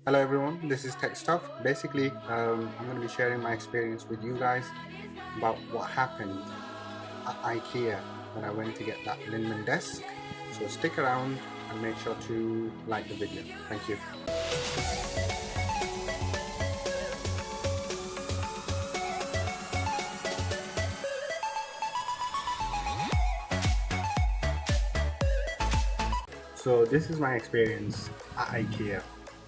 Hello everyone, this is TechStuff. Basically, I'm going to be sharing my experience with you guys about what happened at Ikea when I went to get that Linman desk. So stick around and make sure to like the video. Thank you. So this is my experience at Ikea.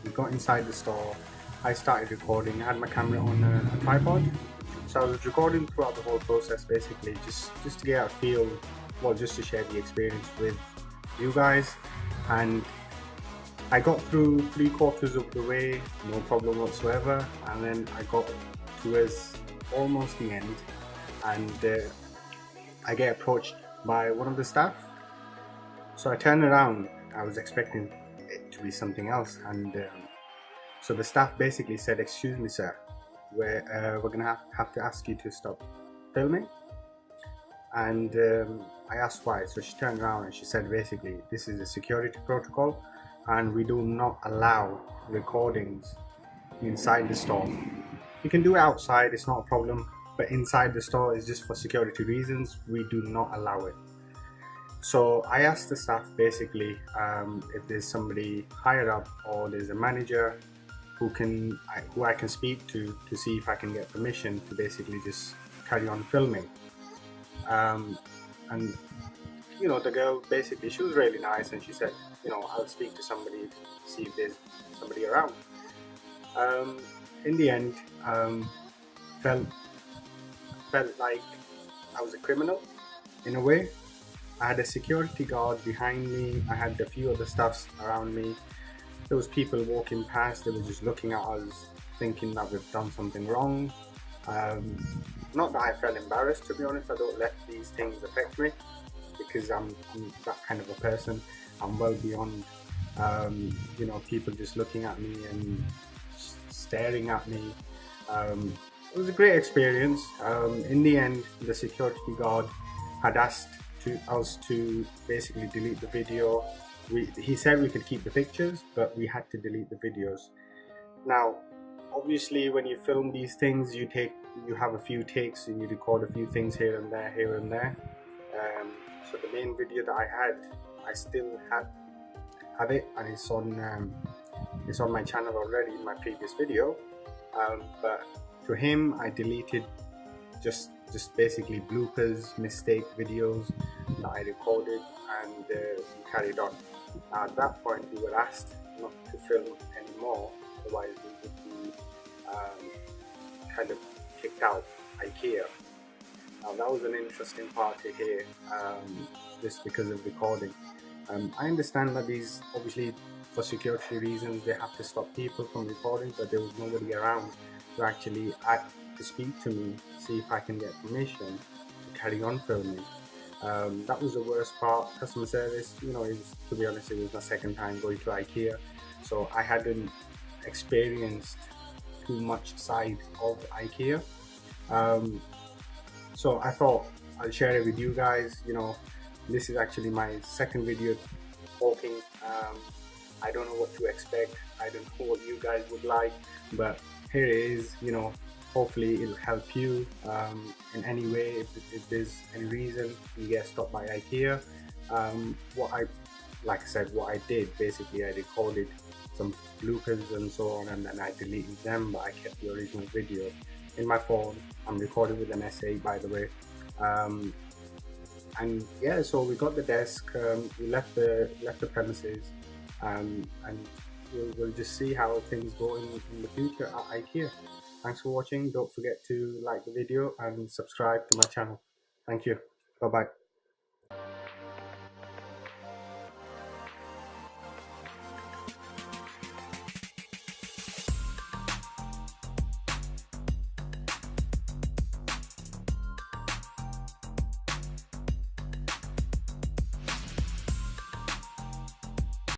We got inside the store, I started recording, I had my camera on a tripod. So I was recording throughout the whole process basically just to get a feel, well, just to share the experience with you guys. And I got through 3/4 of the way, no problem whatsoever, and then I got towards almost the end, and I get approached by one of the staff. So I turned around. I was expecting it to be something else, and so the staff basically said, "Excuse me, sir, we're gonna have to ask you to stop filming." And I asked why. So she turned around and she said, basically, this is a security protocol, and we do not allow recordings inside the store. You can do it outside; it's not a problem, but inside the store is just for security reasons. We do not allow it. So I asked the staff basically if there's somebody higher up or there's a manager who I can speak to see if I can get permission to basically just carry on filming. And the girl basically, she was really nice, and she said, I'll speak to somebody to see if there's somebody around. In the end, felt like I was a criminal in a way. I had a security guard behind me. I had a few other staffs around me. There was people walking past. They were just looking at us, thinking that we've done something wrong. Not that I felt embarrassed, to be honest. I don't let these things affect me because I'm that kind of a person. I'm well beyond, people just looking at me and staring at me. It was a great experience. In the end, the security guard had asked us to basically delete the video. He said we could keep the pictures, but we had to delete the videos. Now, obviously, when you film these things, you have a few takes and you record a few things here and there. So the main video that I had, I still have it, and it's on my channel already in my previous video. But to him, I deleted just basically bloopers, mistake videos that I recorded, and we carried on. Now at that point we were asked not to film anymore, otherwise we would be kind of kicked out Ikea. Now that was an interesting part to hear, just because of recording. I understand that these, obviously for security reasons, they have to stop people from recording, but there was nobody around to actually to speak to me, see if I can get permission to carry on filming. That was the worst part. Customer service, to be honest, it was my second time going to Ikea, so I hadn't experienced too much side of Ikea. So I thought I'll share it with you guys. This is actually my second video talking. I don't know what to expect. I don't know what you guys would like, but here it is. Hopefully it'll help you in any way. If there's any reason you get stopped by Ikea, like I said, what I did basically, I recorded some bloopers and so on, and then I deleted them, but I kept the original video in my phone. I'm recording with an S8, by the way. And yeah, so we got the desk. We left the premises, and we'll just see how things go in the future at Ikea. Thanks for watching. Don't forget to like the video and subscribe to my channel. Thank you. Bye bye.